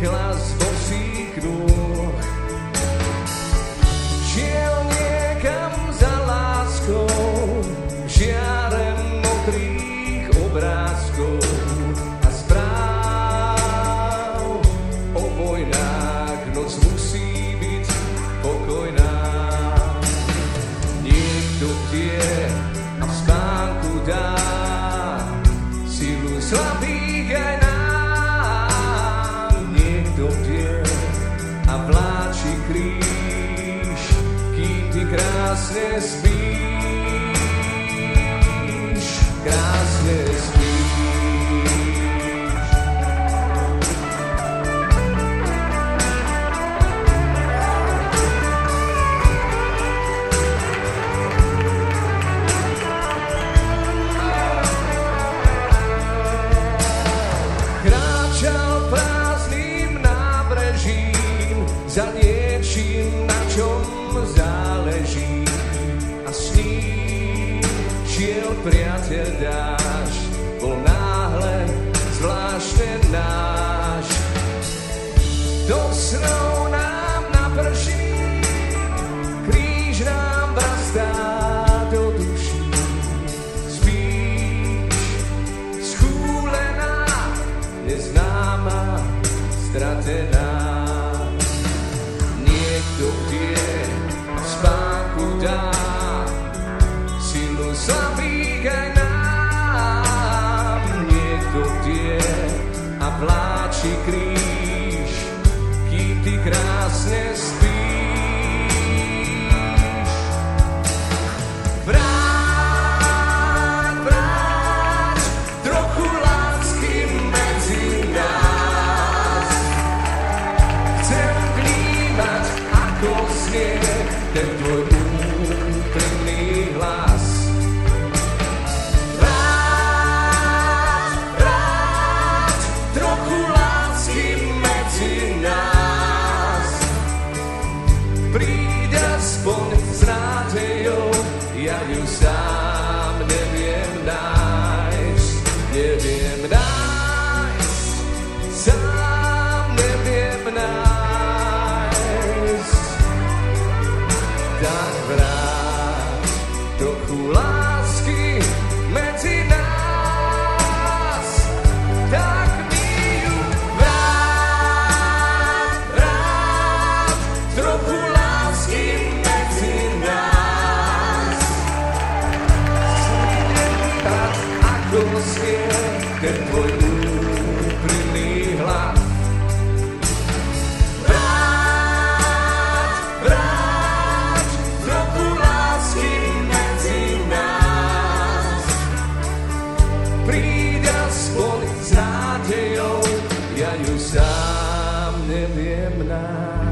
hlas bosých nôh. Šiel niekam za láskou, žiarem modrých obrázkov a správ o vojnách. Noc musí byť pokojná. Niekto vie a v spánku dá silu slabých aj nám. Niekto vie a vláči kríž, kým ty krásne spíš, krásne spíš. Kráčal prázdnym nábrežím za niečím, na čom záleží, a s ním šiel priateľ dáš, bol náhle zvláštne náš. Do snov nám naprší, kríž nám brastá do duší. Spíš, schúlená, neznáma, stratená. Niekto vie a v spánku dá silu slabých aj nám. Niekto vie a vláči kríž, kým ty krásne spíš. Vráť, vráť trochu lásky medzi nás. Chcem vnímať, ako znie ten tvoj úprimný hlas. Vráť, vráť trochu lásky medzi nás. Príď aspoň s nádejou, ja ju sám neviem nájsť. Neviem nájsť, sám neviem nájsť. Tak vráť trochu lásky medzi nás. Tak mi ju vráť, vráť trochu lásky medzi nás. Tak ako znie ten tvoj úprimný hlas. Príď aspoň s nádejou, ja ju sám neviem nájsť.